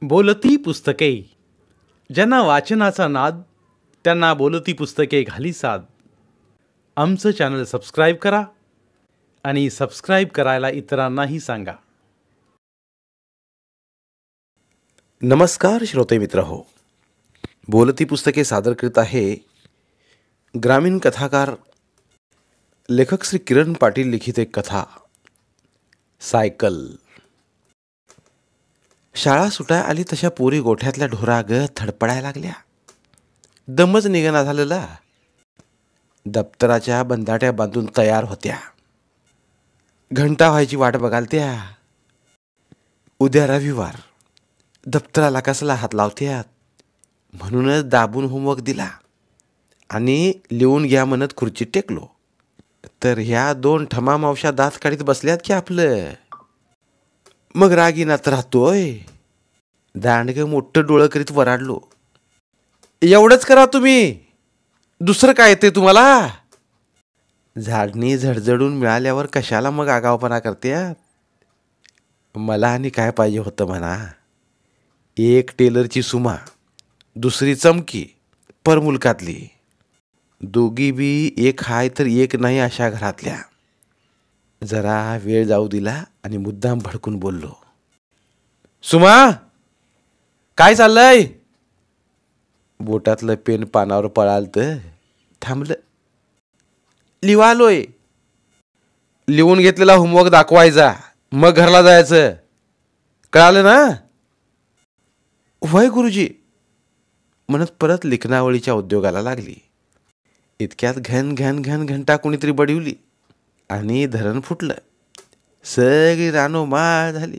बोलती पुस्तके. ज्यांना वाचनाचा नाद त्यांना बोलती पुस्तके घाली साद. आमचं चॅनल सबस्क्राईब करा आणि सबस्क्राईब करायला इतरांनाही सांगा. नमस्कार श्रोते मित्र हो. बोलती पुस्तके सादर करीत आहे ग्रामीण कथाकार लेखक श्री किरण पाटील लिखित एक कथा, सायकल. शाळा सुटाय आली तशा पोरी गोठ्यातल्या ढोरागत थडपडायला लागल्या. दमच निघणा झालेला. दप्तराच्या बंदाट्या बांधून तयार होत्या. घंटा व्हायची वाट बघालत्या. उद्या रविवार, दप्तराला कसला हात लावत्यात म्हणूनच दाबून होमवर्क दिला आणि लिहून घ्या म्हणत खुर्चीत टेकलो. तर ह्या दोन ठमा मावशा दात काढीत बसल्यात की आपलं. मग रागीनात राहतोय. दांडगं मोठं डोळं करीत वराडलो, एवढंच करा तुम्ही, दुसरं काय येते तुम्हाला? झाडणी झडझडून मिळाल्यावर कशाला मग आगावपणा करत्यात? मला आणि काय पाहिजे होतं म्हणा. एक टेलरची सुमा, दुसरी चमकी परमुलकातली. दोघी बी एक हाय तर एक नाही अशा घरातल्या. जरा वेळ जाऊ दिला आणि मुद्दाम भडकून बोललो, सुमा काय चाललंय? बोटातलं पेन पानावर पळालतं. थांबलं. लिवालोय. लिहून घेतलेला होमवर्क दाखवायचा, मग घरला जायचं, कळालं ना? होय गुरुजी म्हणत परत लिखनावळीच्या उद्योगाला लागली. इतक्यात घन घन घन घंटा कोणीतरी बडिवली आणि धरण फुटलं. सगळी रानोमाळ झाली.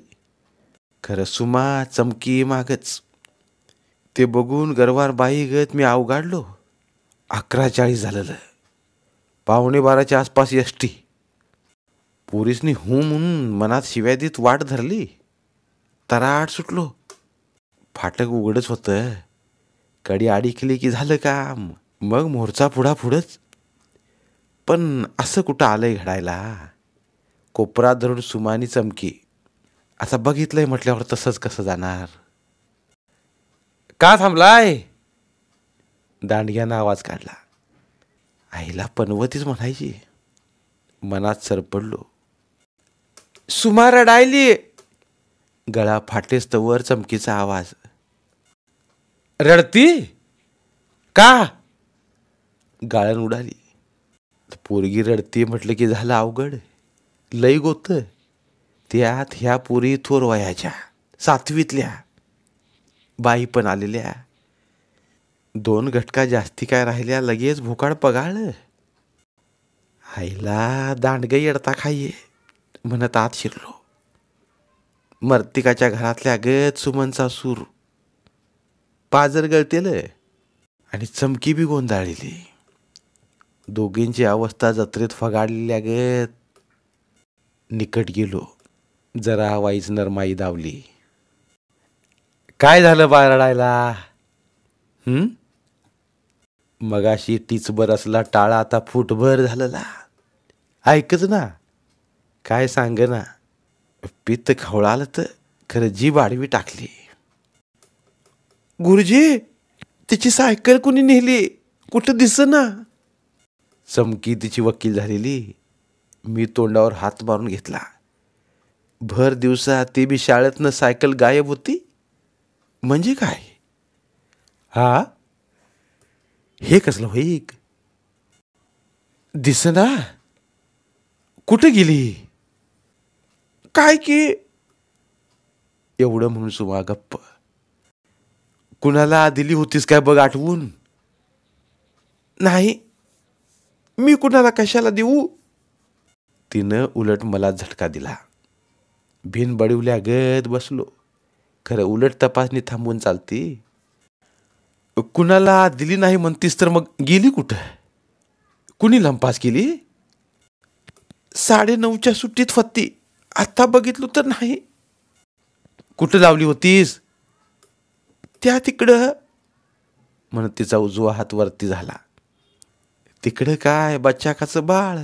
खरं सुमा चमकी मागच. ते बघून गरवार बाई गत मी अवघाडलो. 11:40 झालेलं. 11:45च्या आसपास एसटी. पोरीसनी हू म्हणून मनात शिव्या देत वाट धरली. तराट सुटलो. फाटक उघडच होतं. कडी आडी केली की झालं काम. मग मोरचा पुढापुढंच. पण असं कुठं आलंय घडायला? कोपरात धरून सुमानी चमकी. आता बघितलंय म्हटल्यावर तसंच कसं जाणार? का थांबलाय? दांडग्यानं आवाज काढला. आईला पनवतीच म्हणायची. मनात सरपडलो. सुमा रडायली. गळा फाटेस तवर चमकीचा आवाज. रडती का? गाळण उडाली. पोरगी रडती म्हटलं की झालं अवघड. लई गोत. त्यात ह्या पोरी थोर वयाच्या 7वीतल्या. बाई पण आलेल्या. 2 घटका जास्ती काय राहिल्या, लगेच भोकाड पगाळलं. आईला दांडगं येडता खाये म्हणत आत शिरलो. मर्तिकाच्या घरातल्या गत सुमनचा सूर. पाजर गळतेल आणि चमकी बी गोंधळलेली. दोघींची अवस्था जत्रेत फगाडलेल्या गत. निकट गेलो. जरा वाईच नरमाई दावली. काय झालं बा रडायला? मगाशी टीचभर असला टाळा आता फुटभर झालेला. ऐकच ना, काय सांग ना. पित्त खवळालं तर खरं जीभ आडवी टाकली. गुरुजी तिची सायकल कुणी नेली? कुठं दिसना. चमकी तिची वकील झालेली. मी तोंडावर हात मारून घेतला. भर दिवसा ते बी शाळेतनं सायकल गायब होती म्हणजे काय? हा, हे कसलं होईक? दिसना. कुठं गेली? काय की? एवढं म्हणून सुमा गप्प. कुणाला दिली होतीस काय बघ आठवून? नाही, मी कुणाला कशाला देऊ? तिनं उलट मला झटका दिला. भिन बडिवल्या गत बसलो. खरं उलट तपासणी थांबवून चालती? कुणाला दिली नाही म्हणतीस तर मग गेली कुठं? कुणी लंपास केली? 9:30च्या सुट्टीत फत्ती. आता बघितलो तर नाही. कुठं लावली होतीस? त्या तिकडं म्हणत तिचा उजवा हात वरती झाला. तिकडं काय बच्चाकाचं बाळ.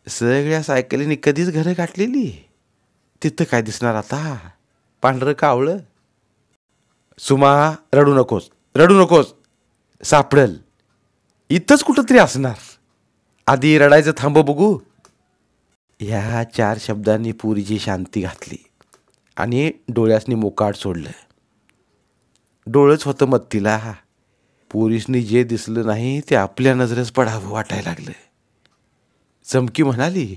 सगळ्या सायकलीने कधीच घरं गाठलेली. तिथं काय दिसणार आता? पांढरं कावळं. सुमा, रडू नकोस, रडू नकोस. सापडल, इथंच कुठंतरी असणार. आधी रडायचं थांब बघू. ह्या 4 शब्दांनी पुरीची शांती घातली आणि डोळ्यासनी मोकाट सोडलं. डोळंच होतं मत्तीला. पोरीसनी जे दिसलं नाही ते आपल्या नजरेस पडावं वाटायला लागलं. चमकी म्हणाली,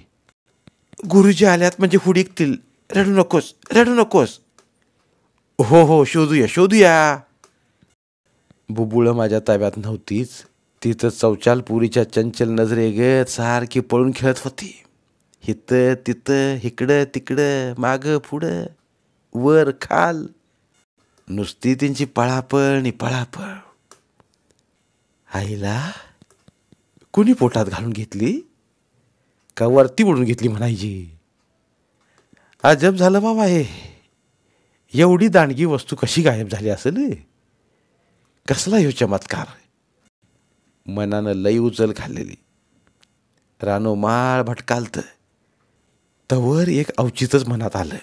गुरुजी आल्यात म्हणजे हुडकतील, रडू नकोस, रडू नकोस. हो हो, शोधूया शोधूया. बुबुळं माझ्या ताब्यात नव्हतीच. तिथं चौचाल पुरीच्या चंचल नजरेगत सारखी पळून खेळत होती. हिथं तिथं, इकडं तिकडं, मागं पुढं, वर खाल, नुसती त्यांची पळापळ नि पळापळ. आईला कुणी पोटात घालून घेतली का वरती ओढून घेतली म्हणायची. अजब झालं बाबा हे. एवढी दांडगी वस्तू कशी गायब झाली असेल. कसला ह्यो चमत्कार. मनानं लई उचल खाल्लेली. रानोमाळ भटकालत. तवर एक अवचितच मनात आलं.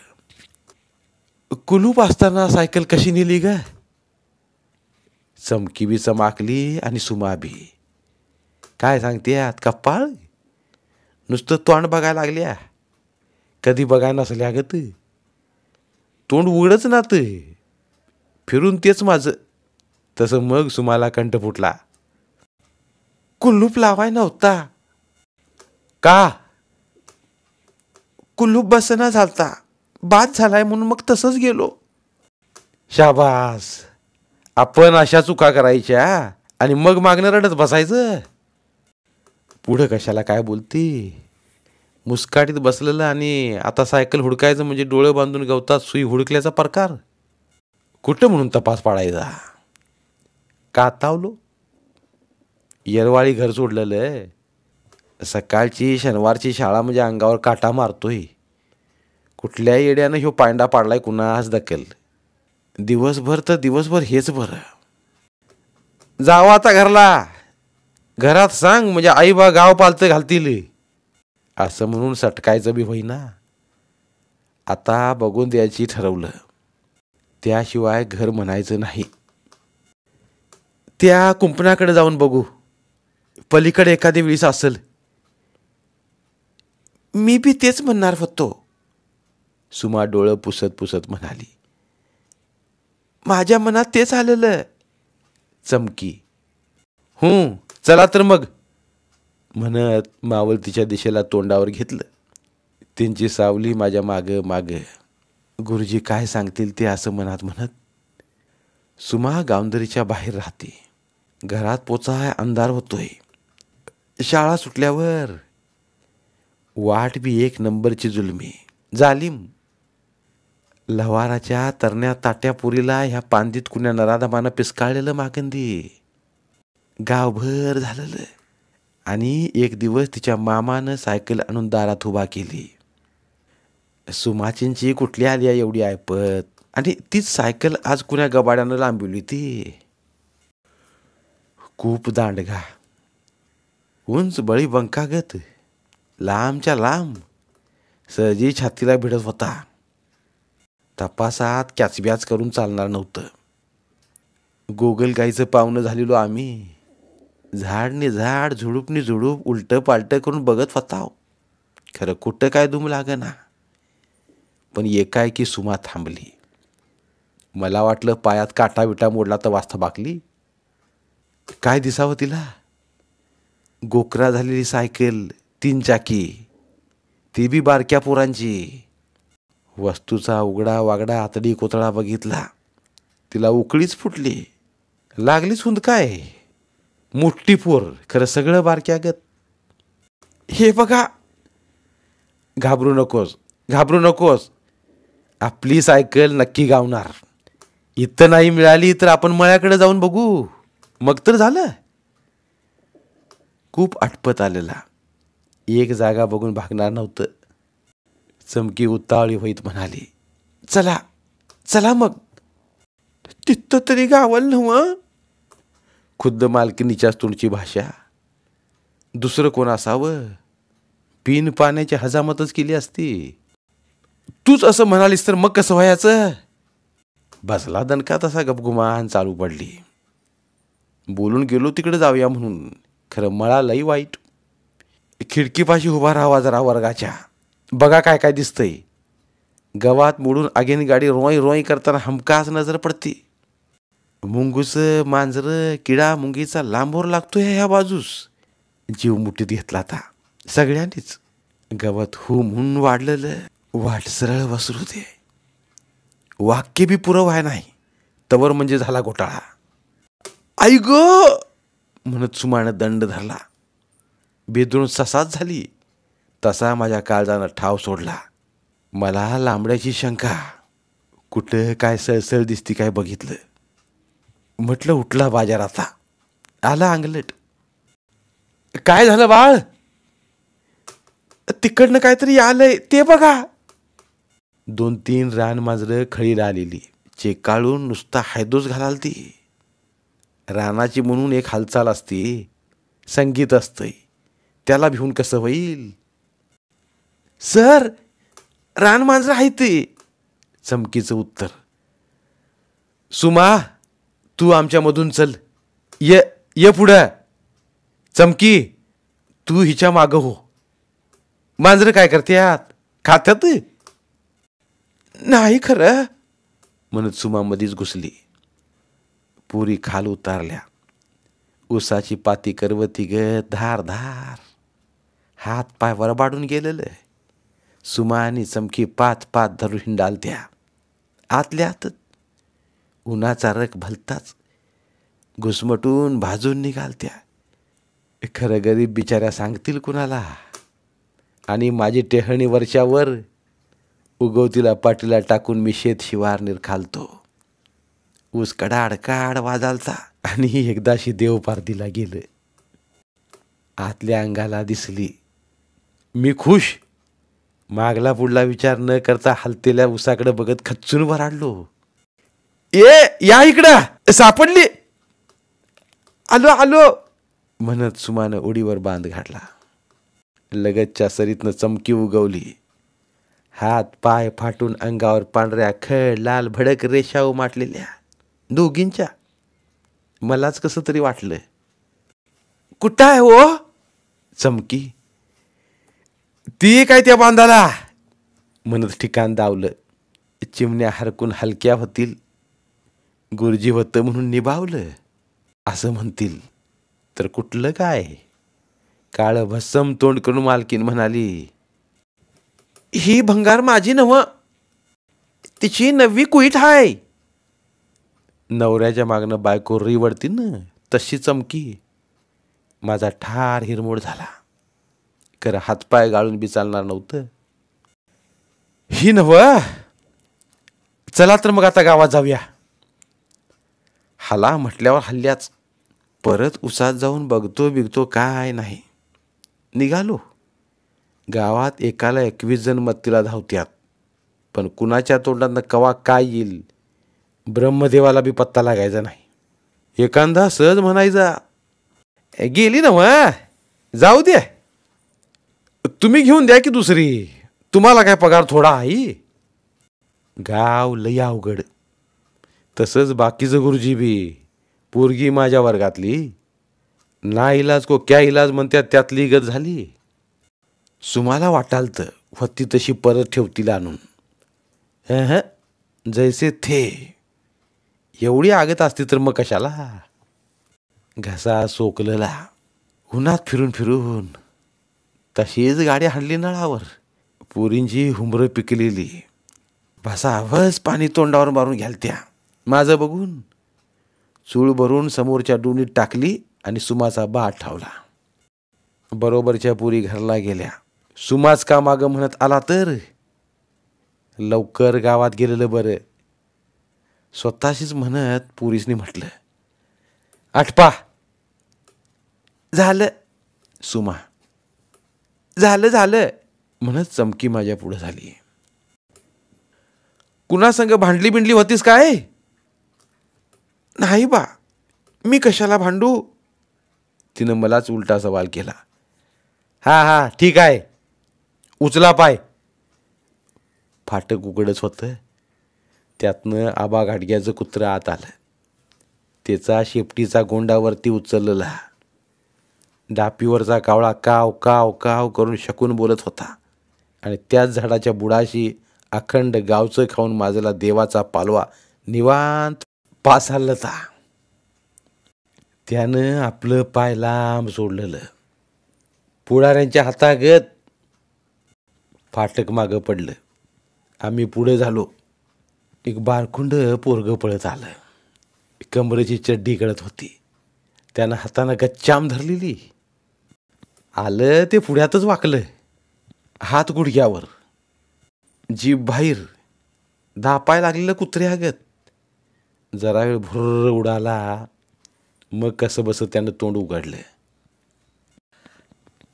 कुलूप असताना सायकल कशी नेली ग. चमकी बी चमाकली आणि सुमा बी. काय सांगतेयात कप्पाळ. नुसतं तोंड बघायला लागल्या. कधी बघायला नसल्या ग तू. तोंड उघडच ना ते. फिरून तेच माझं. तसं मग सुमाला कंठ फुटला. कुलूप लावाय नव्हता का. कुलूप बसना झालता. बाद झालाय म्हणून मग तसंच गेलो. शाबास. आपण अशा चुका करायच्या आणि मग मागणं रडत बसायचं. पुढं कशाला काय बोलती. मुस्काटीत बसलेलं आणि आता सायकल हुडकायचं म्हणजे डोळे बांधून गवतात सुई हुडकल्याचा प्रकार. कुठं म्हणून तपास पाडायचा. कातावलो. येरवाळी घर सोडलेलं. सकाळची शनिवारची शाळा म्हणजे अंगावर काटा मारतोय. कुठल्या येड्यानं ह्यो पांडा पाडलाय कुणास दक्कल. दिवसभर तर दिवसभर हेच बरं. जावं आता घरला. घरात सांग म्हणजे आई बा गाव पालतं घालतील. असं म्हणून सटकायचं बी होईना. आता बघून द्यायची ठरवलं. त्याशिवाय घर म्हणायचं नाही. त्या कुंपणाकडे जाऊन बघू. पलीकडे एखादी विळीस असेल. मी बी तेच म्हणणार होतो. सुमा डोळं पुसत पुसत म्हणाली. माझ्या मनात तेच आलेलं. चमकी. चला तर मग म्हणत मावळतीच्या दिशेला तोंडावर घेतलं. त्यांची सावली माझ्या मागं मागं. गुरुजी काय सांगतील ते असं मनात म्हणत. सुमा गावंदरीच्या बाहेर राहते. घरात पोचाय अंधार होतोय. शाळा सुटल्यावर वाट बी 1 नंबरची जुलमी. जालिम. लवाराच्या तरण्या ताट्या पुरीला ह्या पांदीत कुण्या नराधमानं पिस्काळलेलं मागंदी. गावभर झालेलं. आणि एक दिवस तिच्या मामानं सायकल आणून दारात उभा केली. सुमाचींची कुठली आली आहे एवढी ऐपत. आणि तीच सायकल आज कुण्या गबाड्यानं लांबवली ती. खूप दांडगा. उंच बळी बंकागत. लांबच्या लांब. सहजी छातीला भिडत होता. तपासात कॅचब्याच करून चालणार नव्हतं. गोगलगाईचं पावनं झालेलो आम्ही. झाडने झाड, झुडूपनी झुडूप उलटं पालटं करून बघत होताव. खरं कुठं काय दुम लागना. पण एकाएकी सुमा थांबली. मला वाटलं पायात काटा विटा मोडला तर वास्ता बाकली. काय दिसावं तिला. गोकरा झालेली सायकल 3 चाकी. ती बी बारक्या पोरांची. वस्तूचा उघडा वागडा आतडी कोतळा बघितला. तिला उकळीच फुटली. लागलीच हुंदकाय. मोठी पोर, खरं सगळं बारक्यागत. हे बघा. घाबरू नकोस, घाबरू नकोस. आपली सायकल नक्की गावणार. इथं नाही मिळाली तर आपण मळ्याकडे जाऊन बघू. मग तर झालं. खूप आटपत आलेला. एक जागा बघून भागणार नव्हतं. चमकी उतावळी होईत म्हणाली. चला चला मग. तिथं तरी गावल नव्ह. खुद्द मालकिनीच्याच तोंडची भाषा. दुसरं कोण असावं. पिन पाण्याची हजामतच केली असती. तूच असं म्हणालीस तर मग कसं व्हायचं. बसला दणका तसा गपगुमान चालू पडली. बोलून गेलो तिकडे जाऊया म्हणून, खरं मला लई वाईट. खिडकीपाशी उभा राहावा जरा वर्गाच्या, बघा काय काय दिसतंय. गवात मोडून आगीन गाडी रोई रोई करताना हमखास नजर पडते. मुंगूस मांजर किडा मुंगीचा लांबोर लागतोय ह्या बाजूस. जीव मुठीत घेतला आता सगळ्यांनीच. गवत हू म्हणून वाढलेलं वाट सरळ वसरू दे. वाक्य बी पुरं व्हाय नाही तवर म्हणजे झाला घोटाळा. आई ग म्हणत सुमानं दंड धरला. बेदरून ससाच झाली तसा माझ्या काळजानं ठाव सोडला. मला लांबड्याची शंका, कुठं काय सळसळ दिसती काय बघितलं. म्हटलं उठला बाजार आता. आला अंगलट. काय झालं बाळ? तिकडनं काहीतरी आलंय ते बघा. 2-3 रानमांजरं खळीला आलेली चेकाळून नुसता हैदोस घालालती. रानाची म्हणून एक हालचाल असते, संगीत असतंय, त्याला भिवून कसं होईल. सर रानमांजरं आहे ते. चमकीचं उत्तर. सुमा तू आमच्यामधून चल. ये पुढं. चमकी तू हिच्या मागं हो. मांजरं काय करत्यात? खात्यात? नाही खरं म्हणत सुमा मधीच घुसली. पुरी खाल उतारल्या. उसाची पाती करवती ग धार धार. हात पाय वरबाडून गेलेलं. सुमा आणि चमकी पाच धरून हिंडालत्या. आतल्या आतच उन्हाचा रख भलताच घुसमटून भाजून निघालत्या. खरं गरीब बिचाऱ्या सांगतील कुणाला. आणि माझी टेहणी वरच्यावर उगवतीला पाटीला टाकून मी शेत शिवार निरखालतो. ऊस कडाड काड वाजालता आणि एकदाशी देव पारदीला गेलं. आतल्या अंगाला दिसली. मी खुश. मागला पुढला विचार न करता हलतेल्या ऊसाकडे बघत खच्चून वराडलो. या इकडं सापडली. आलो आलो म्हणत सुमानं उडीवर बांध घातला. लगतच्या सरीतनं चमकी उगवली. हात पाय फाटून अंगावर पांढऱ्या खड लाल भडक रेषा उमाटलेल्या दोघींच्या. मलाच कसं तरी वाटलं. कुठं आहे हो? चमकी ती काय त्या बांधाला म्हणत ठिकाण दावलं. चिमण्या हरकून हलक्या होतील. गुरुजी होतं म्हणून निभावलं असं म्हणतील तर कुठलं काय. काळ भस्सम तोंड करून मालकीन म्हणाली, ही भंगार माझी नव्ह, तिची 9वी कुईट हाय. नवऱ्याच्या मागनं बायको रिवडती ना तशी चमकी. माझा ठार हिरमोड झाला. खरं हातपाय गाळून बी चालणार नव्हतं. ही नव्ह, चला तर मग आता गावात जाऊया. हला म्हटल्यावर हल्ल्याच. परत उसात जाऊन बघतो बिगतो काय नाही. निघालो. गावात एकाला 21 जण मत्तीला धावत्यात. पण कुणाच्या तोंडातनं कवा काय येईल ब्रह्मदेवाला बी पत्ता लागायचा नाही. एखादा सहज म्हणायचा, गेली ना मग जाऊ दे, तुम्ही घेऊन द्या की दुसरी, तुम्हाला काय पगार थोडा आहे. गाव लय अवघड. तसंच बाकीचं गुरुजी बी. पोरगी माझ्या वर्गातली. ना इलाज को क्या इलाज म्हणतात त्यातली गत झाली. सुमाला वाटालतं होती तशी परत ठेवतील आणून. जैसे थे. एवढी आगत असती तर मग कशाला. घसा सोकलेला उन्हात फिरून फिरून. तशीच गाडी हाणली नळावर. पोरींची हुंबरं पिकलेली. भासावस पाणी तोंडावर मारून घ्यालत्या. माझं बघून चूळ भरून समोरच्या डोनीत टाकली आणि सुमाचा बाट ठावला. बरोबरच्या पुरी घरला गेल्या. सुमाच का मागं म्हणत आला तर लवकर गावात गेलेलं बरं. स्वतःशीच म्हणत पुरीसनी म्हटलं, आठपा. झालं सुमा. झालं म्हणत चमकी माझ्या पुढं झाली. कुणा संग भांडली बिंडली होतीस काय? नाही बा, मी कशाला भांडू. तिनं मलाच उलटा सवाल केला. हा ठीक आहे, उचला पाय. फाटक उघडच होतं. त्यातनं आबा घाटग्याचं कुत्रं आत आलं. त्याचा शेपटीचा गोंडावरती उचललेला. डापीवरचा कावळा काव काव काव करून शकून बोलत होता आणि त्याच झाडाच्या बुडाशी अखंड गावचं खाऊन माझला देवाचा पालवा निवांत पास हल्लता. त्यानं आपलं पाय लांब सोडलेलं. पुढाऱ्यांच्या हातागत फाटक मागं पडलं. आम्ही पुढे झालो. एक बारकुंड पोरगं पळत आलं. कमरेची चड्डी गळत होती. त्यानं हातानं गच्चाम धरलेली. आलं ते पुढ्यातच वाकलं. हात गुडघ्यावर, जीभ बाहेर, धापाय लागलेलं कुत्र्यागत. जरा वेळ भुर्र उडाला. मग कसं बसं त्यानं तोंड उघडलं.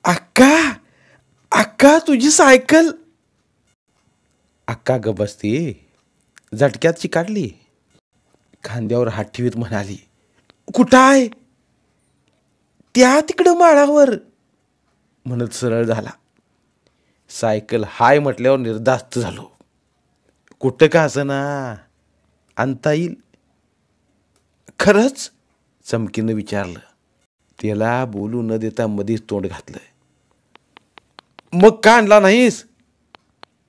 अक्का, अक्का तुझी सायकल. अक्का ग बसती. झटक्यात चिकाटली. खांद्यावर हात ठेवीत म्हणाली, कुठं आहे? त्या तिकडं माळावर म्हणत सरळ झाला. सायकल हाय म्हटल्यावर निर्धास्त झालो. कुठं का असं ना आणता येईल. खरंच? चमकीनं विचारलं. त्याला बोलू न देता मधीच तोंड घातलं. मग का आणला नाहीस?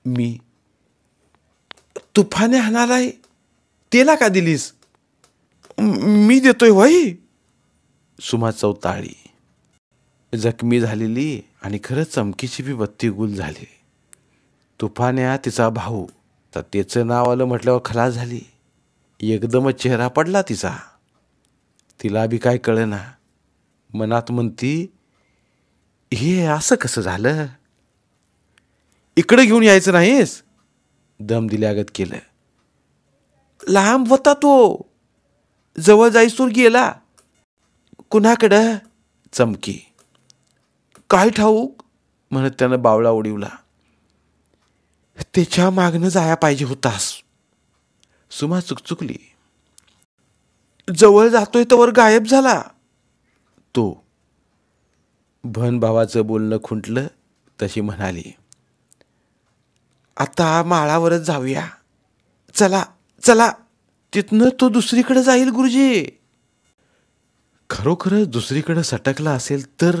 मी. तुफाने हाणालाय, त्याला का दिलीस? मी देतोय वही. सुमा चौताळी. जखमी झालेली आणि खरंच चमकीची बी बत्ती गुल झाली. तुफान्या तिचा भाऊ. तर त्याचं नाव आलं म्हटल्यावर खलास झाली. एकदमच चेहरा पडला तिचा. तिला बी काय कळेना. मनात म्हणती, हे असं कसं झालं? इकडे घेऊन यायचं नाहीस? दम दिल्यागत केलं. लांब होता तो. जवळ जाईस्तोर गेला. कुणाकडं? चमकी. काय ठाऊक म्हणत त्यानं बावळा उडीवला. त्याच्या मागनं जाया पाहिजे होतास. सुमा चुकचुकली. जवळ जातोय तवर गायब झाला तो. भन भावाचं बोलणं खुंटलं तशी म्हणाली, आता माळावरच जाऊया. चला चला. तिथनं तो दुसरीकडे जाईल गुरुजी. खरोखरच दुसरीकडे सटकला असेल तर.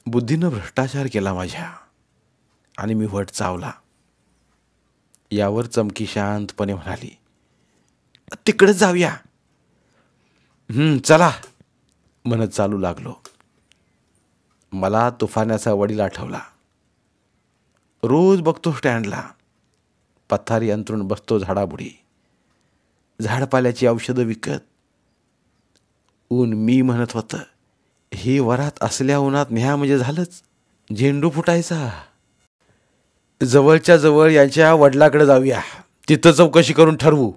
बुद्धीनं भ्रष्टाचार केला माझ्या आणि मी वट चावला. यावर चमकी शांतपणे म्हणाली, तिकडेच जाऊया. चला म्हणत चालू लागलो. मला तुफान्याचा वडील आठवला. रोज बघतो स्टँडला. पथारी अंतरून बसतो झाडाबुडी. झाडपाल्याची औषधं विकत. ऊन मी म्हणत होतं, हे वरात असल्या उन्हात न्या म्हणजे झालंच. झेंडू फुटायचा. जवळच्या जवळ यांच्या वडिलाकडे जाऊया. तिथं चौकशी करून ठरवू.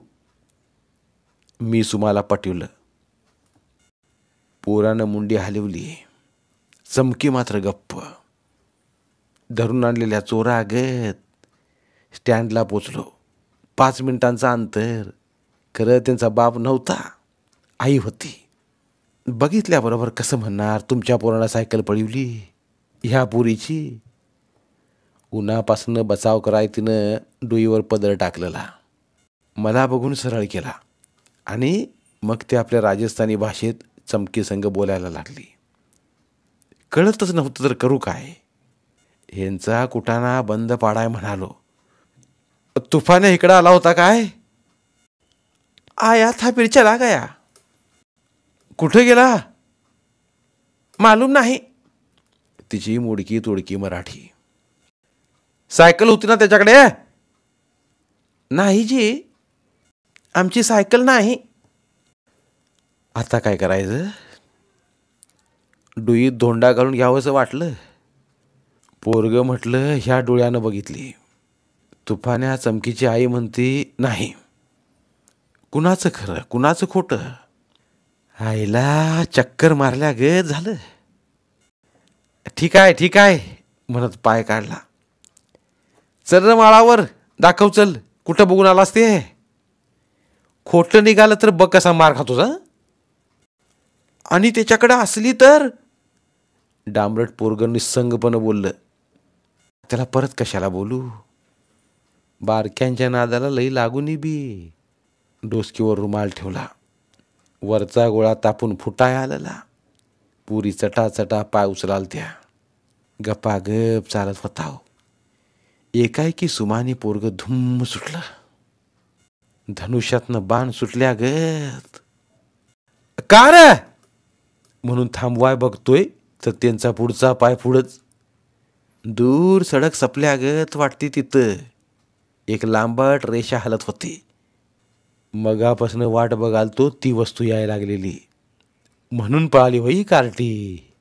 मी सुमाला पटवलं. पोरानं मुंडी हलवली. चमकी मात्र गप्प. धरून आणलेल्या चोरागत स्टँडला पोचलो. 5 मिनिटांचं अंतर. खरं त्यांचा बाप नव्हता, आई होती. बघितल्याबरोबर कसं म्हणणार, तुमच्या पोराला सायकल पळवली ह्या पुरीची. उन्हापासनं बचाव कराय तिनं डोईवर पदर टाकलेला. मला बघून सरळ केला आणि मग ते आपल्या राजस्थानी भाषेत चमकी संग बोलायला लागली. कळतच नव्हतं तर करू काय. ह्यांचा कुटाणा बंद पाडाय म्हणालो. तुफाने इकडं आला होता काय? आया था फिर चला गया. कुठं गेला? मालूम नाही. तिची मुडकी तुडकी मराठी. सायकल होती ना त्याच्याकडे? नाही जी, आमची सायकल नाही. आता काय करायचं? डुईत धोंडा घालून घ्यावंसं वाटलं. पोरगं म्हटलं, ह्या डोळ्यानं बघितली. तुफान्या चमकीची आई म्हणती, नाही. कुणाचं खरं कुणाचं खोटं? आईला चक्कर मारल्या गत झालं. ठीक आहे ठीक आहे म्हणत पाय काढला. चल रे माळावर, दाखव चल. कुठं बघून आलास ते? खोटं निघालं तर बघ कसा मार खातोस. आणि त्याच्याकडे असली तर? डांबरट पोरगं निस्संगपणे बोललं. त्याला परत कशाला बोलू? बारक्यांच्या नादाला लई लागून बी. डोसकीवर रुमाल ठेवला. वरचा गोळा तापून फुटाय आलेला. पुरी चटाचटा पाय उचलालत्या. गपागप चालत होता. एकाएकी सुमानी पोरग धुम्म सुटलं. धनुष्यातनं बाण सुटल्या गत. का रे म्हणून थांबवाय बघतोय तर त्यांचा पुढचा पाय पुढच. दूर सडक सपल्यागत वाटते. तिथं एक लांबट रेषा हलत होती. मगापासून वाट बघालतो ती वस्तू यायला लागलेली. म्हणून पळाली होई कार्टी.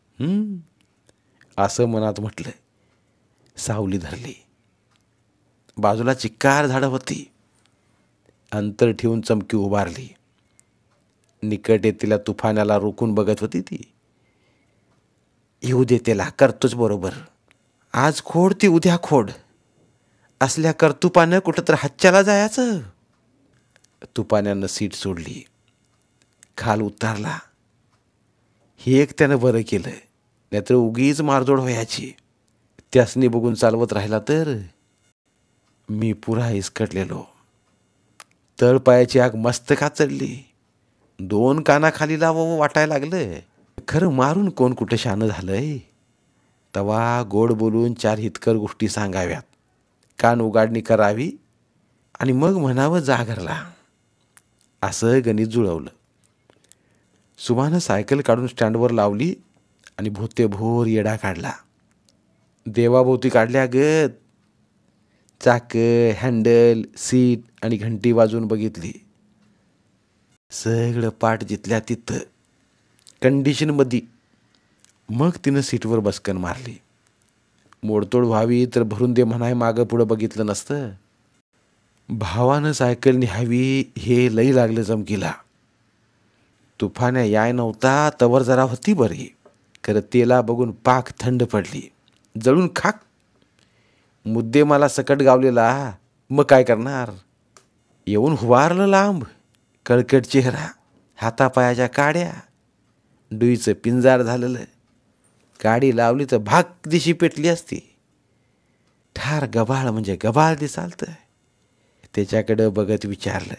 असं मनात म्हटलं. सावली धरली. बाजूला चिक्कार झाडं होती. अंतर ठेवून चमकी उभारली. निकट येतेल्या तुफानाला रोखून बघत होती ती. येऊ दे त्याला, करतोच बरोबर. आज खोड ती उद्या खोड. असल्या कर्तुपानं कुठं तर हच्च्याला जायचं. तुपाण्यानं सीट सोडली. खाल उतारला. हे एक त्यानं बरं केलं, नाहीतर उगीच मारजोड व्हायची. त्यासनी बघून चालवत राहिला तर. मी पुरा इसकटलेलो. तळपायाची आग मस्तकात चढली. 2 कानाखाली लावावं वाटायला लागलं. खरं मारून कोण कुठं शानं झालंय. तवा गोड बोलून 4 हितकर गोष्टी सांगाव्यात. कान उघाडणी करावी आणि मग म्हणावं जा घरला. असं गणित जुळवलं. सुमानं सायकल काढून स्टँडवर लावली आणि भोतेभोर येडा काढला. देवाभोवती काढल्या गत. चाक, हँडल, सीट आणि घंटी वाजवून बघितली. सगळं पाठ जितल्या तिथं कंडिशनमध्ये. मग तिनं सीटवर बसकन मारली. मोडतोड व्हावी तर भरून दे म्हणाय मागं पुढं बघितलं नसतं. भावानं सायकल न्यावी हे लई लागलं चमकीला. तुफान्या याय नव्हता तवर जरा होती बरी. खरं तेला बघून पाक थंड पडली. जळून खाक. मुद्दे मला सकट गावलेला. मग काय करणार. येऊन हुवारलं लांब. कळकट चेहरा, हातापायाच्या काड्या, डुईचं पिंजार झालेलं. गाडी लावली तर भाग दिशी पेटली असती. ठार गबाळ म्हणजे गबाळ दिसालतं. त्याच्याकडं बघत विचारलं,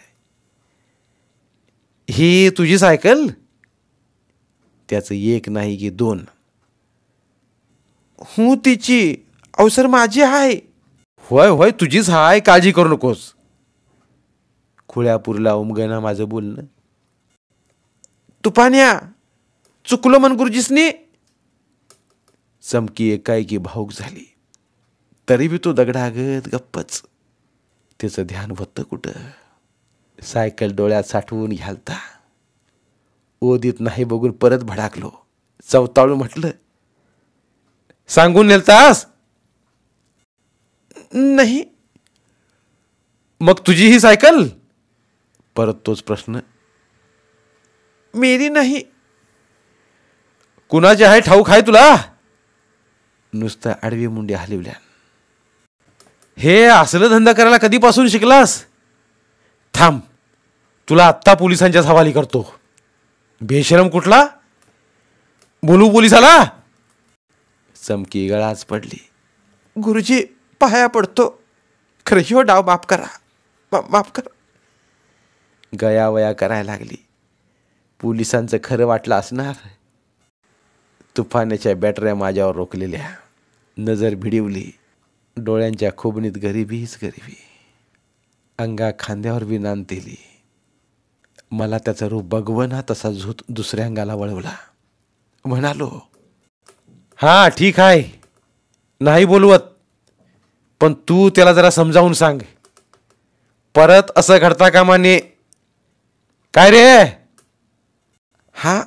ही तुझी सायकल. त्याचं एक नाही की 2. हूं तिची. अवसर माझी आहे. होय होय तुझीच हाय, काळजी करू नकोस. खुळ्यापूरला उमगना माझं बोलणं. तुफान्या चुकलो मन गुरुजीसनी. चमकी एकाएकी भाऊक झाली. तरी बी तो दगडागत गप्पच. त्याचं ध्यान होतं कुठं. सायकल डोळ्यात साठवून घ्यालता. ओदीत नाही बघून परत भडाकलो. चवताळून म्हटलं, सांगून नेलतास. नाही. मग तुझी ही सायकल. परत तोच प्रश्न. मेरी नाही. कुणाची आहे ठाऊक आहे तुला. नुसतं आडवी मुंडी हलवल्या. हे असलं धंदा करायला कधीपासून शिकलास. थांब, तुला आत्ता पोलिसांच्याच हवाली करतो. बेशरम कुठला. बोलू पोलिसाला. चमकी गळाच पडली. गुरुजी पाया पडतो. खरं ह्यो डाव माफ करा, माफ करा. गयावया करायला लागली. पोलिसांचं खरं वाटलं असणार. तुफान्याच्या बॅटऱ्या माझ्यावर रोखलेल्या. नजर भिडिवली. डोळ्यांच्या खोबणीत गरिबीच गरिबी. अंगा खांद्यावर बी नांदतेली. मला त्याचं रूप बघवना तसा झूत दुसऱ्या अंगाला वळवला. म्हणालो, हा ठीक आहे, नाही बोलवत, पण तू त्याला जरा समजावून सांग. परत असं घडता कामा नये. काय रे. हा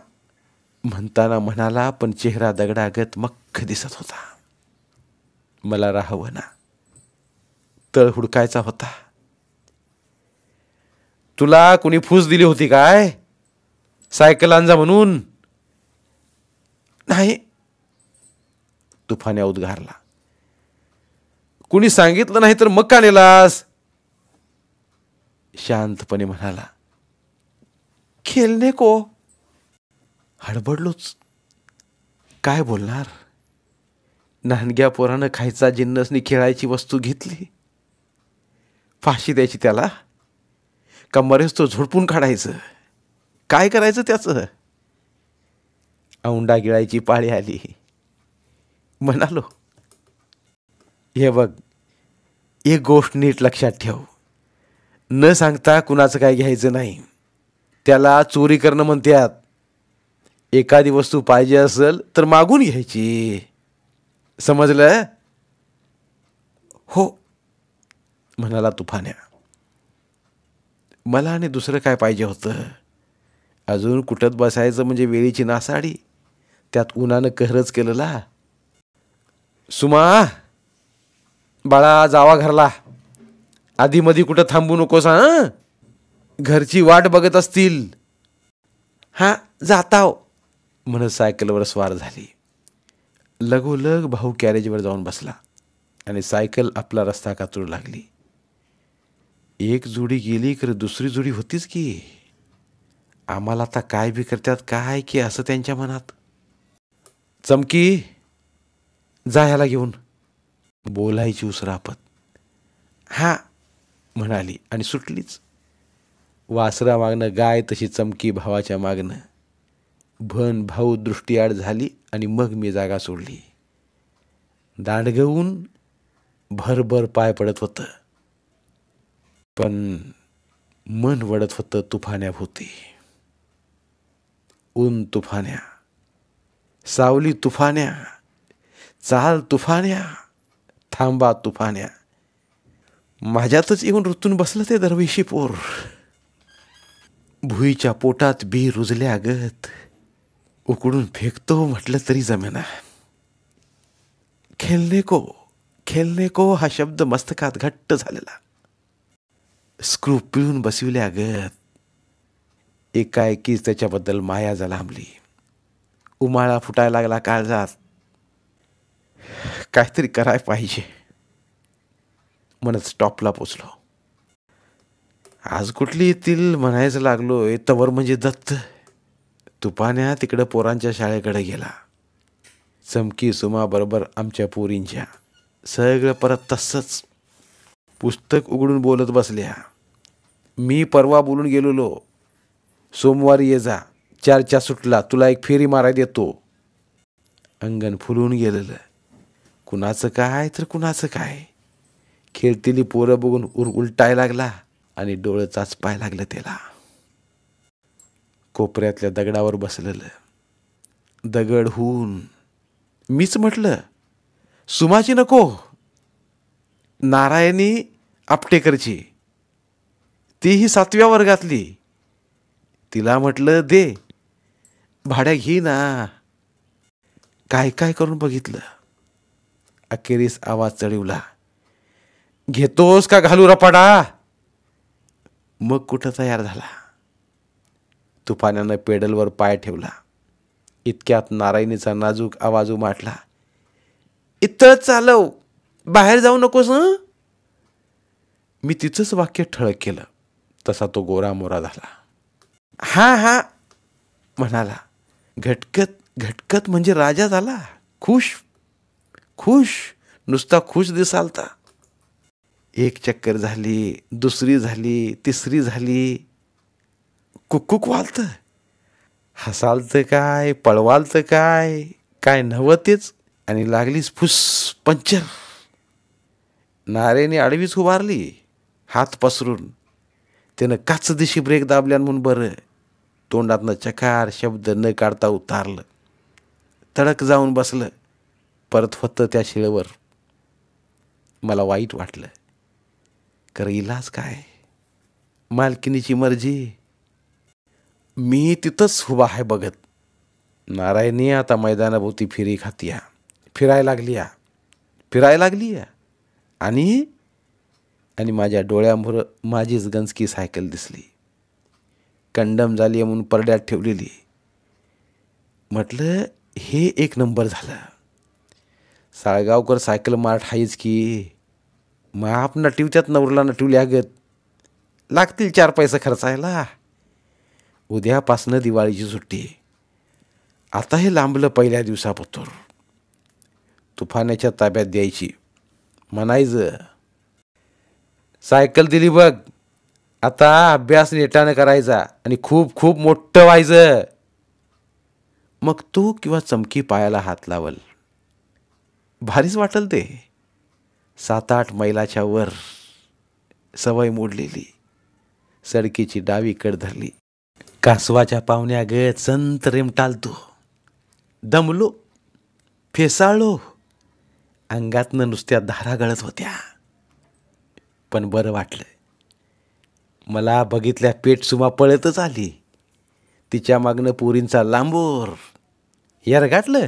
म्हणताना म्हणाला, पण चेहरा दगडागत मख्ख दिसत होता. मला राहावं ना. तळ हुडकायचा होता. तुला कुणी फूस दिली होती काय सायकल आणजा म्हणून. नाही. तुफान्या उद्गारला. कुणी सांगितलं नाही तर मग का नेलास. शांतपणे म्हणाला, खेळणे को. हडबडलोच. काय बोलणार. नानग्या पोरानं खायचा जिन्नसनी खेळायची वस्तू घेतली. फाशी द्यायची त्याला का मरेच तो झोडपून काढायचं? काय करायचं त्याचं? औंढा गिळायची पाळी आली. म्हणालो, हे बघ, एक गोष्ट नीट लक्षात ठेव. न सांगता कुणाचं काय घ्यायचं नाही. त्याला चोरी करणं म्हणतात. एखादी वस्तू पाहिजे असेल तर मागून घ्यायची. समजलं? हो म्हणाला तुफान्या. मला आणि दुसरं काय पाहिजे होतं? अजून कुठत बसायचं म्हणजे वेळीची नासाडी, त्यात उन्हानं कहरच केलेला. सुमा, बाळा जावा घरला. आधीमधी कुठं थांबू नकोस हां. घरची वाट बघत असतील. हां जाताव म्हणत सायकलवर स्वार झाली. लगोलग भाऊ कॅरेजवर जाऊन बसला आणि सायकल आपला रस्ता कातरू लागली. एक जोडी गेली तर दुसरी जोडी होतीच की. आम्हाला आता काय बी करतात काय की असं त्यांच्या मनात. चमकी, जा ह्याला घेऊन, बोलायची उसरापत. हा म्हणाली आणि सुटलीच. वासरा मागणं गाय तशी चमकी भावाच्या मागणं. भन भाऊ दृष्टीआड झाली आणि मग मी जागा सोडली. दांडगवून भरभर पाय पडत होतं, पण मन वडत होतं तुफान्याभोवती. ऊन तुफान्या, सावली तुफान्या, चाल तुफान्या, थांबा तुफान्या. माझ्यातच येऊन रुतून बसलं ते दरवेशी पोर. भुईच्या पोटात बी रुजल्यागत उकडून फेकतो म्हटलं तरी जमेना. खेळणे को हा शब्द मस्तकात घट्ट झालेला. स्क्रू पिळून बसविल्यागत एकाएकीच त्याच्याबद्दल माया जलांबली. उमाळा फुटायला लागला काळजात. काहीतरी कराय पाहिजे म्हणत स्टॉपला पोचलो. आज कुठली येतील म्हणायचं लागलो तवर म्हणजे दत्त. तुफान्या तिकडं पोरांच्या शाळेकडे गेला. चमकी सुमा बरोबर आमच्या पोरींच्या. सगळं परत तसंच. पुस्तक उघडून बोलत बसल्या. मी परवा बोलून गेलेलो, सोमवारी ये जा, 4च्या सुटला, तुला एक फेरी माराय देतो. अंगण फुलून गेलेलं. कुणाचं काय तर कुणाचं काय. खेळतेली पोरं बघून उलटाय लागला आणि डोळं चाचपाय लागलं त्याला. कोपऱ्यातल्या दगडावर बसलेलं. दगड होऊन मीच म्हटलं, सुमाची नको, नारायणी आपटेकरची, तीही 7व्या वर्गातली. तिला म्हटलं दे, भाड्या घे ना. काय काय करून बघितलं. अखेरीस आवाज चढवला, घेतोस का घालू रपाडा? मग कुठं तयार झाला. तुफान्यानं पेडलवर पाय ठेवला. इतक्यात नारायणीचा नाजूक आवाज उमाटला, इथं चालव, बाहेर जाऊ नकोस हं. मी तिचंच वाक्य ठळक केलं. तसा तो गोरा मोरा झाला. हा हा म्हणाला. घटकत म्हणजे राजा झाला. खुश नुसता खुश दिसालता. एक चक्कर झाली, दुसरी झाली, तिसरी झाली. कुक्कुक वालत. हसालतं काय, पळवालतं काय नव्हतेच. आणि लागलीच फुस पंचर. नारेने आडवीच उभारली, हात पसरून. त्यानं काच दिशी ब्रेक दाबल्यान म्हणून बरं. तोंडातनं चकार शब्द न काढता उतारलं. तडक जाऊन बसलं परत फक्त त्या शिळेवर. मला वाईट वाटलं. कर इलाज काय, मालकिनीची मर्जी. मी तिथंच उभा आहे बघत. नारायणी आता मैदानाभोवती फिरी खातीया, फिरायला लागली आणि माझ्या डोळ्यामोर माझीच गंजकी सायकल दिसली. कंडम झाली म्हणून परड्यात ठेवलेली. म्हटलं हे 1 नंबर झालं. साळगावकर सायकल मार्ट हायच की. माप नटिवत्यात नवरला नटिवल्यागत. लागतील 4 पैसे खर्चायला. उद्यापासनं दिवाळीची सुट्टी. आता हे लांबलं पहिल्या दिवसापतोर. तुफान्याच्या ताब्यात द्यायची. म्हणायचं सायकल दिली बघ. आता अभ्यास नेटानं करायचा आणि खूप खूप मोठं व्हायचं. मग तू किंवा चमकी पायाला हात लावल. भारीच वाटल ते. 7-8 मैलाच्या वर सवय मोडलेली. सडकीची डावी कड धरली. कासवाच्या पावण्यागत संत रेमटालतो. दमलो, फेसाळलो. अंगातनं नुसत्या धारा गळत होत्या. पण बरं वाटलं. मला बघितल्या पेटसुमा पळतच आली. तिच्या मागनं पोरींचा लांबोर. यरगाटलं.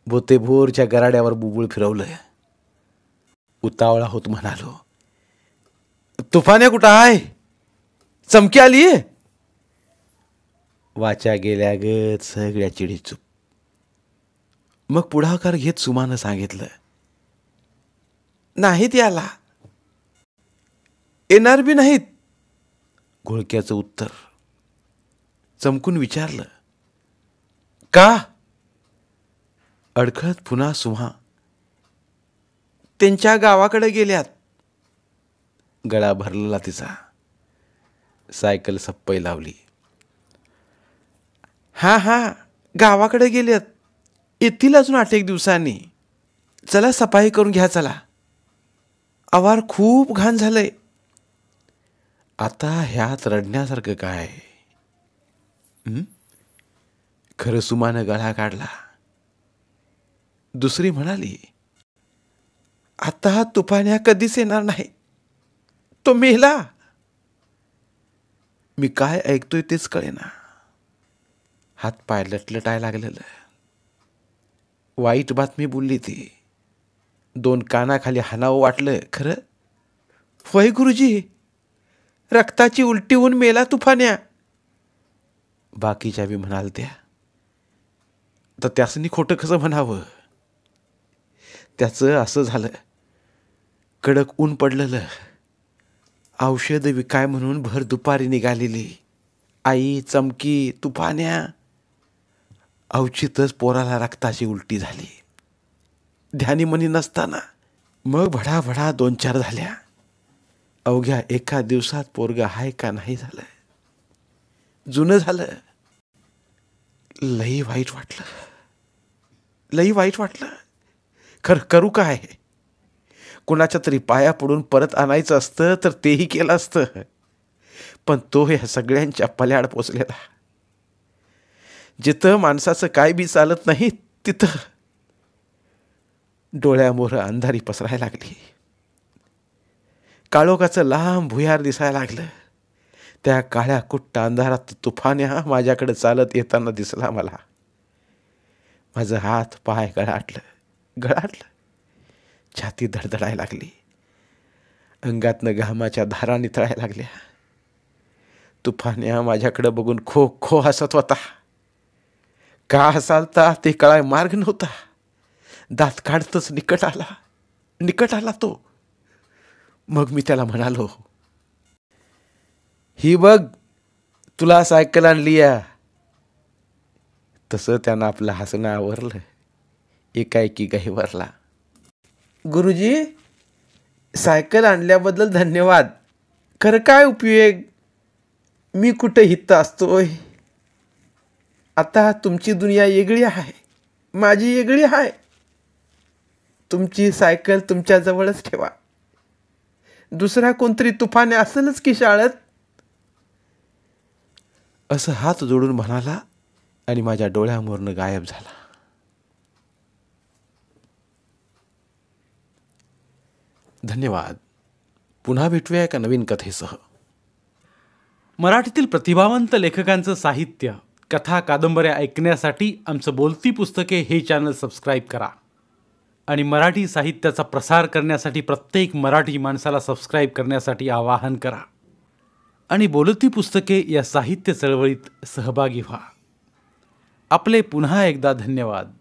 बोतेभोरच्या गराड्यावर बुबुळ फिरवलं. उतावळा होत म्हणालो, तुफान्या कुठं आहे? चमकी आली. वाचा गेल्यागत सगळ्या चिडी चूप. मग पुढाकार घेत सुमानं सांगितलं, नाहीत याला. येणार बी नाहीत. घोळक्याचं उत्तर. चमकून विचारलं, का? अडखळत पुन्हा सुहा, त्यांच्या गावाकडे गेल्यात. गळा भरलेला तिचा. सायकल सप्पई लावली. हा गावाकडे गेल्यात. येतील अजून 8-1 दिवसांनी. चला सफाई करून घ्या. चला, आवार खूप घाण झालंय. आता ह्यात रडण्यासारखं काय? खरं सुमानं गळा काढला. दुसरी म्हणाली, आता तुफान्या कधीच येणार नाही. तो मेला. मी काय ऐकतोय तेच कळेना. हातपाय लटलटाय लागलेलं. वाईट बातमी बोलली ती. 2 कानाखाली हाणावं वाटलं. खरं होय गुरुजी, रक्ताची उलटी होऊन मेला तुफान्या. बाकीच्या बी म्हणाल त्या. तर त्यासनी खोटं कसं म्हणावं? त्याचं असं झालं. कडक ऊन पडलेलं. औषध विकाय म्हणून भर दुपारी निघालेली आई, चमकी, तुफान्या. अवचितच पोराला रक्ताची उलटी झाली. ध्यानी मनी नसताना. मग भडाभडा 2-4 झाल्या. अवघ्या 1 दिवसात पोरगा हाय का नाही झालं. जुनं झालं. लई वाईट वाटलं. खरं करू काय? कुणाच्या तरी पाया पडून परत आणायचं असतं तर तेही केलं असतं. पण तो ह्या सगळ्यांच्या पल्याड पोचलेला. जिथं माणसाचं काय बी चालत नाही तिथं डोळ्यामोर अंधारी पसरायला लागली. काळोखाचं लांब भुयार दिसायला लागलं. त्या काळ्या कुट्ट अंधारात तुफान्या माझ्याकडे चालत येताना दिसला मला. माझं हात पाय गळाटलं. छाती धडधडायला लागली. अंगातनं घामाच्या धारा निथळायला लागल्या. तुफान्या माझ्याकडे बघून खो खो हसत होता. का हसालता ते कळाय मार्ग नव्हता. दात काढतच निकट आला तो. मग मी त्याला म्हणालो, ही बघ, तुला सायकल आणली या. तसं त्यानं आपलं हसणं आवरलं. एकाएकी गहिवरला. गुरुजी, सायकल आणल्याबद्दल धन्यवाद. खरं काय उपयोग? मी कुठं हित असतोय. आता तुमची दुनिया वेगळी आहे, माझी वेगळी आहे. तुमची सायकल तुमच्या जवळच ठेवा. दुसरा कोणतरी तुफाने असेलच की शाळेत. असं हात जोडून म्हणाला आणि माझ्या डोळ्यामोरनं गायब झाला. धन्यवाद. पुन्हा भेटूया एका नवीन कथेसह. मराठीतील प्रतिभावंत लेखकांचं साहित्य, कथा, कादंबऱ्या ऐकण्यासाठी आमचं बोलती पुस्तके हे चॅनल सबस्क्राईब करा. आणि मराठी साहित्याचा प्रसार करण्यासाठी प्रत्येक मराठी माणसाला सबस्क्राईब करण्यासाठी आवाहन करा. आणि बोलती पुस्तके या साहित्य चळवळीत सहभागी व्हा. आपले पुन्हा एकदा धन्यवाद.